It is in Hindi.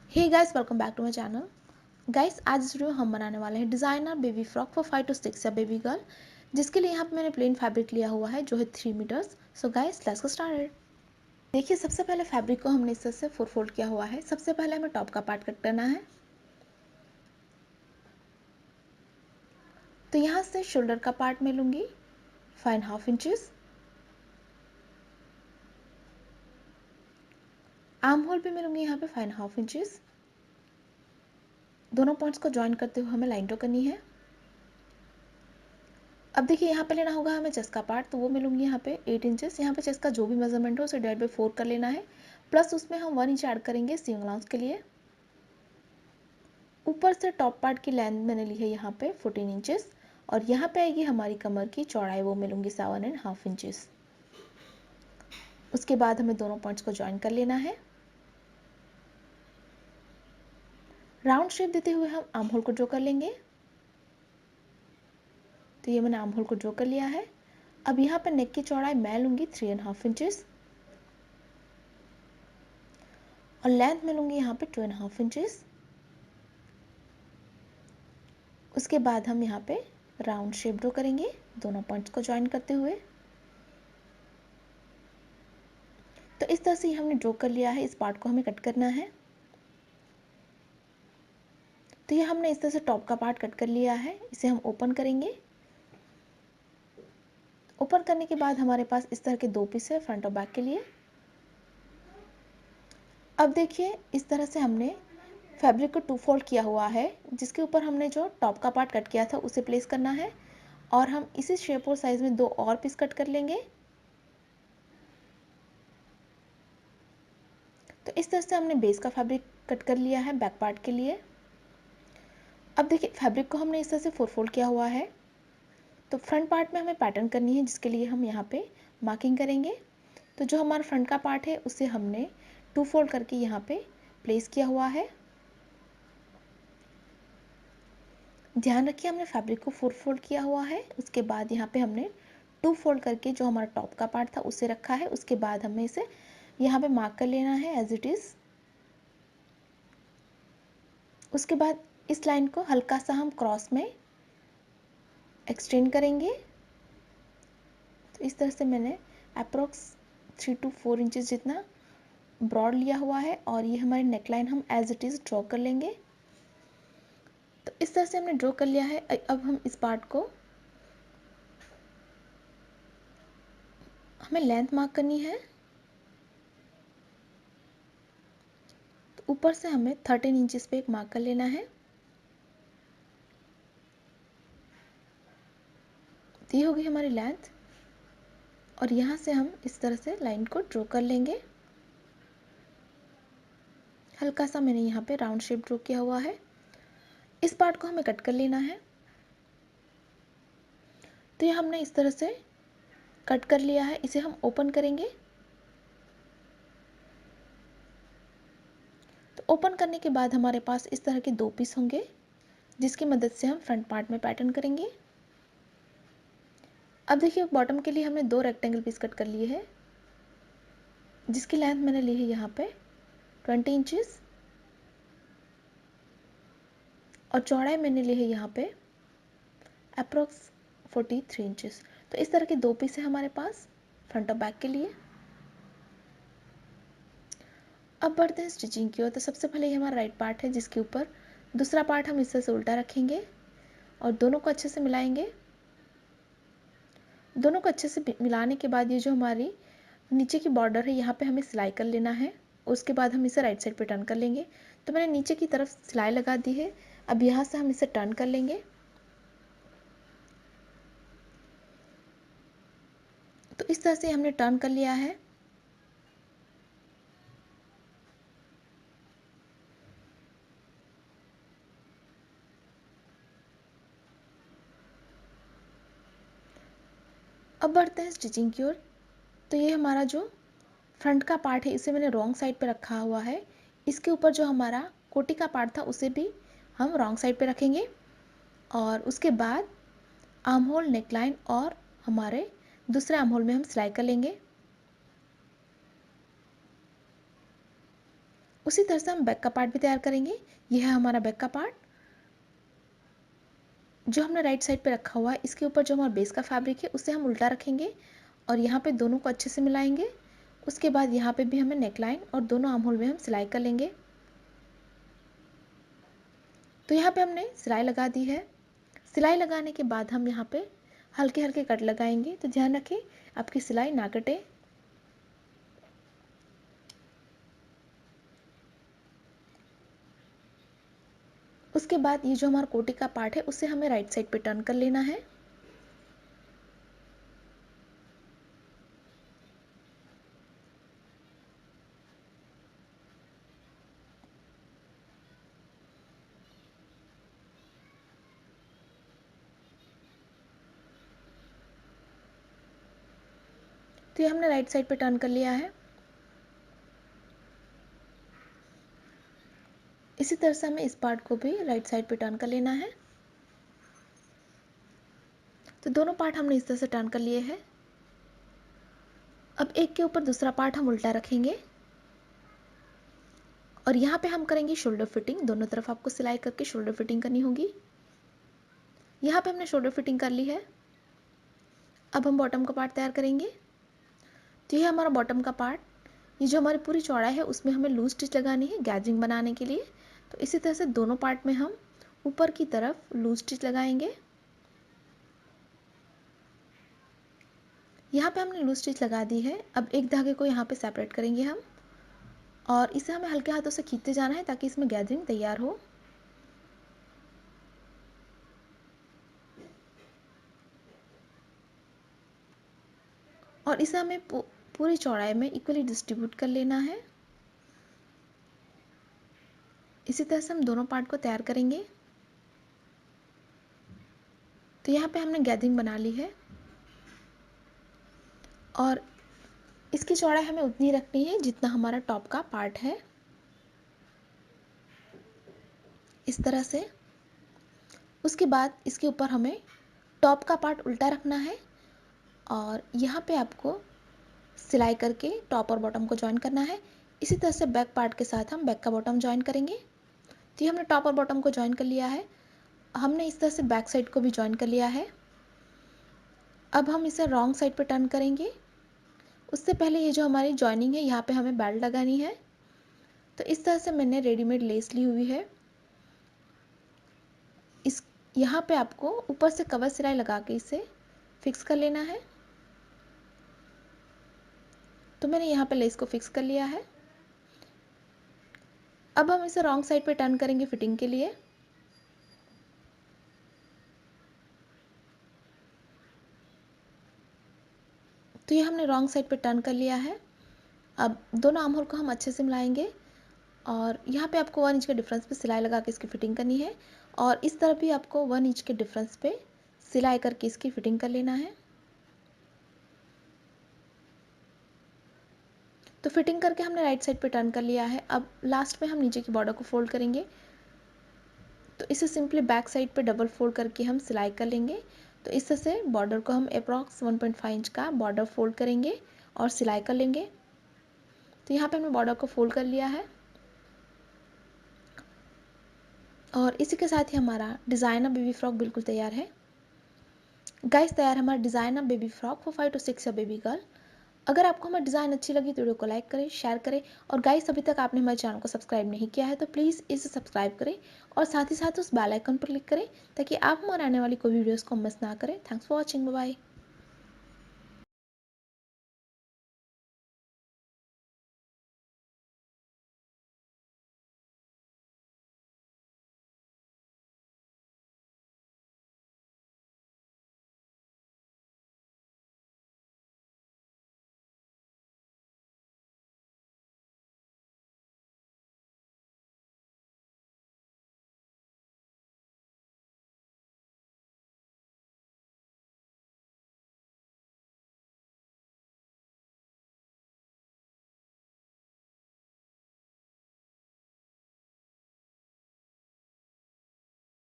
Hey guys, welcome back to my channel. Guys, आज इस वीडियो में हम बनाने वाले हैं designer baby frock for 5 to 6 या बेबी गर्ल, जिसके लिए यहाँ पे मैंने प्लेन फैब्रिक लिया हुआ है जो है 3 metres. So guys, let's get started. देखिए, सबसे पहले फैब्रिक को हमने इस तरह से 4 फोल्ड किया हुआ है। सबसे पहले हमें टॉप का पार्ट कट करना है। तो यहाँ से शोल्डर का पार्ट मैं लूँगी 5.5 इंचेस। आर्म होल भी मैं लूँगी यहाँ पे 5.5 इंचेस। दोनों पॉइंट्स को ज्वाइन करते हुए हमें लाइन ड्रॉ करनी है। अब देखिए, यहाँ पे लेना होगा हमें चेस्ट का पार्ट, तो वो मैं लूँगी यहाँ पे 8 इंचेस। यहाँ पे चेस्ट का जो भी मेजरमेंट हो उसे डिवाइड बाई 4 कर लेना है, प्लस उसमें हम 1 इंच ऐड करेंगे सीम अलाउंस के लिए। ऊपर से टॉप पार्ट की लेंथ मैंने ली है यहाँ पे 14 इंचेस, और यहाँ पे आएगी हमारी कमर की चौड़ाई, वो मैं लूँगी 7.5 इंचेस। उसके बाद हमें दोनों पॉइंट्स को ज्वाइन कर लेना है। राउंड शेप देते हुए हम आर्म होल को ड्रॉ कर लेंगे। तो ये मैंने आर्म होल को ड्रॉ कर लिया है। अब यहाँ पे नेक की चौड़ाई मैं लूँगी 3.5 इंचेस, और लेंथ में लूँगी यहाँ पे 2.5 इंचेस। उसके बाद हम यहाँ पे राउंड शेप ड्रॉ करेंगे दोनों पॉइंट्स को ज्वाइन करते हुए। तो इस तरह से हमने ड्रॉ कर लिया है। इस पार्ट को हमें कट करना है। तो ये हमने इस तरह से टॉप का पार्ट कट कर लिया है। इसे हम ओपन करेंगे। ओपन करने के बाद हमारे पास इस तरह के दो पीस है फ्रंट और बैक के लिए। अब देखिए, इस तरह से हमने फैब्रिक को 2 फोल्ड किया हुआ है, जिसके ऊपर हमने जो टॉप का पार्ट कट किया था उसे प्लेस करना है, और हम इसी शेप और साइज में 2 और पीस कट कर लेंगे। तो इस तरह से हमने बेस का फैब्रिक कट कर लिया है बैक पार्ट के लिए। अब देखिए, फैब्रिक को हमने इस तरह से 4 फोल्ड किया हुआ है। तो फ्रंट पार्ट में हमें पैटर्न करनी है, जिसके लिए हम यहाँ पे मार्किंग करेंगे। तो जो हमारा फ्रंट का पार्ट है उसे हमने 2 फोल्ड करके यहाँ पे प्लेस किया हुआ है। ध्यान रखिए, हमने फैब्रिक को 4 फोल्ड किया हुआ है। उसके बाद यहाँ पे हमने 2 फोल्ड करके जो हमारा टॉप का पार्ट था उसे रखा है। उसके बाद हमें इसे यहाँ पे मार्क कर लेना है एज इट इज़। उसके बाद इस लाइन को हल्का सा हम क्रॉस में एक्सटेंड करेंगे। तो इस तरह से मैंने अप्रोक्स 3 to 4 इंचेस जितना ब्रॉड लिया हुआ है, और ये हमारी नेकलाइन हम एज इट इज़ ड्रॉ कर लेंगे। तो इस तरह से हमने ड्रॉ कर लिया है। अब हम इस पार्ट को हमें लेंथ मार्क करनी है। तो ऊपर से हमें 13 इंचेस पे एक मार्क कर लेना है। तो ये होगी हमारी लेंथ, और यहाँ से हम इस तरह से लाइन को ड्रॉ कर लेंगे। हल्का सा मैंने यहाँ पे राउंड शेप ड्रॉ किया हुआ है। इस पार्ट को हमें कट कर लेना है। तो ये हमने इस तरह से कट कर लिया है। इसे हम ओपन करेंगे। तो ओपन करने के बाद हमारे पास इस तरह के 2 पीस होंगे, जिसकी मदद से हम फ्रंट पार्ट में पैटर्न करेंगे। अब देखिए, बॉटम के लिए हमने 2 रेक्टेंगल पीस कट कर लिए हैं, जिसकी लेंथ मैंने ली है यहाँ पे 20 इंचेस, और चौड़ाई मैंने ली है यहाँ पे अप्रोक्स 43 इंचेस। तो इस तरह के 2 पीस है हमारे पास फ्रंट और बैक के लिए। अब बढ़ते हैं स्टिचिंग की ओर। तो सबसे पहले ये हमारा राइट पार्ट है, जिसके ऊपर दूसरा पार्ट हम इस तरह से उल्टा रखेंगे और दोनों को अच्छे से मिलाएंगे। दोनों को अच्छे से मिलाने के बाद ये जो हमारी नीचे की बॉर्डर है, यहाँ पे हमें सिलाई कर लेना है। उसके बाद हम इसे राइट साइड पे टर्न कर लेंगे। तो मैंने नीचे की तरफ सिलाई लगा दी है। अब यहाँ से हम इसे टर्न कर लेंगे। तो इस तरह से हमने टर्न कर लिया है। अब बढ़ते हैं स्टिचिंग की ओर। तो ये हमारा जो फ्रंट का पार्ट है, इसे मैंने रॉन्ग साइड पे रखा हुआ है। इसके ऊपर जो हमारा कोटी का पार्ट था उसे भी हम रॉन्ग साइड पे रखेंगे, और उसके बाद आर्म होल, नेकलाइन और हमारे दूसरे आर्म होल में हम सिलाई कर लेंगे। उसके बाद इस तरह से हमने टर्न कर लिया है। अब बढ़ते हैं स्टिचिंग की ओर। तो ये हमारा जो फ्रंट का पार्ट है, इसे मैंने रॉन्ग साइड पे रखा हुआ है। इसके ऊपर जो हमारा कोटी का पार्ट था उसे भी हम रॉन्ग साइड पे रखेंगे, और उसके बाद आर्म होल, नेकलाइन और हमारे दूसरे आर्म होल में हम सिलाई कर लेंगे। उसी तरह से हम बैक का पार्ट भी तैयार करेंगे। यह है हमारा बैक का पार्ट जो हमने राइट साइड पे रखा हुआ है। इसके ऊपर जो हमारा बेस का फैब्रिक है उसे हम उल्टा रखेंगे और यहाँ पे दोनों को अच्छे से मिलाएंगे। उसके बाद यहाँ पे भी हमें नेकलाइन और दोनों आर्म होल में हम सिलाई कर लेंगे। तो यहाँ पे हमने सिलाई लगा दी है। सिलाई लगाने के बाद हम यहाँ पे हल्के हल्के कट लगाएंगे। तो ध्यान रखें आपकी सिलाई ना कटे। उसके बाद ये जो हमारा कोटी का पार्ट है उसे हमें राइट साइड पे टर्न कर लेना है। तो ये हमने राइट साइड पे टर्न कर लिया है। इसी तरह से हमें इस पार्ट को भी राइट साइड पे टर्न कर लेना है। तो दोनों पार्ट हमने इस तरह से टर्न कर लिए हैं। अब एक के ऊपर दूसरा पार्ट हम उल्टा रखेंगे और यहाँ पे हम करेंगे शोल्डर फिटिंग। दोनों तरफ आपको सिलाई करके शोल्डर फिटिंग करनी होगी। यहाँ पे हमने शोल्डर फिटिंग कर ली है। अब हम बॉटम का पार्ट तैयार करेंगे। तो ये हमारा बॉटम का पार्ट, ये जो हमारी पूरी चौड़ाई है उसमें हमें लूज स्टिच लगानी है गैजिंग बनाने के लिए। तो इसी तरह से दोनों पार्ट में हम ऊपर की तरफ लूज स्टिच लगाएंगे। यहाँ पे हमने लूज स्टिच लगा दी है। अब एक धागे को यहाँ पे सेपरेट करेंगे हम और इसे हमें हल्के हाथों से खींचते जाना है ताकि इसमें गैजिंग तैयार हो। और इसे हमें पूरी चौड़ाई में इक्वली डिस्ट्रीब्यूट कर लेना है। इसी तरह से हम दोनों पार्ट को तैयार करेंगे। तो यहाँ पे हमने गैजिंग बना ली है और इसकी चौड़ाई हमें उतनी रखनी है जितना हमारा टॉप का पार्ट है। इस तरह से उसके बाद इसके ऊपर हमें टॉप का पार्ट उल्टा रखना है और यहाँ पे आपको सिलाई करके टॉप और बॉटम को ज्वाइन करना है। इसी तरह से बैक पार्ट के साथ हम बैक का बॉटम ज्वाइन करेंगे। तो ये हमने टॉप और बॉटम को ज्वाइन कर लिया है। हमने इस तरह से बैक साइड को भी ज्वाइन कर लिया है। अब हम इसे रॉन्ग साइड पे टर्न करेंगे। उससे पहले ये जो हमारी जॉइनिंग है यहाँ पे हमें बेल्ट लगानी है। तो इस तरह से मैंने रेडीमेड लेस ली हुई है। इस यहाँ पे आपको ऊपर से कवर सिलाई लगा के इसे फिक्स कर लेना है। तो मैंने यहाँ पे लेस को फिक्स कर लिया है। अब हम इसे रॉन्ग साइड पे टर्न करेंगे फिटिंग के लिए। तो ये हमने रॉन्ग साइड पे टर्न कर लिया है। अब दोनों आर्म होल को हम अच्छे से मिलाएंगे और यहाँ पे आपको 1 इंच के डिफरेंस पे सिलाई लगा के इसकी फिटिंग करनी है और इस तरफ भी आपको 1 इंच के डिफरेंस पे सिलाई करके इसकी फिटिंग कर लेना है। तो फिटिंग करके हमने राइट साइड पे टर्न कर लिया है। अब लास्ट में हम नीचे की बॉर्डर को फोल्ड करेंगे। तो इसे सिंपली बैक साइड पे डबल फोल्ड करके हम सिलाई कर लेंगे। तो इस तरह से बॉर्डर को हम अप्रॉक्स 1.5 इंच का बॉर्डर फोल्ड करेंगे और सिलाई कर लेंगे। तो यहाँ पे हमने बॉर्डर को फोल्ड कर लिया है और इसी के साथ ही हमारा डिज़ाइनर बेबी फ्रॉक बिल्कुल तैयार है। गाइस तैयार है हमारा designer baby frock for 5 to 6 या बेबी गर्ल। अगर आपको हमारी डिज़ाइन अच्छी लगी तो वीडियो को लाइक करें, शेयर करें और गाइस अभी तक आपने हमारे चैनल को सब्सक्राइब नहीं किया है तो प्लीज़ इसे सब्सक्राइब करें और साथ ही साथ उस बेल आइकन पर क्लिक करें ताकि आप हमारे आने वाली कोई वीडियोस को मिस ना करें। Thanks for watching, bye bye.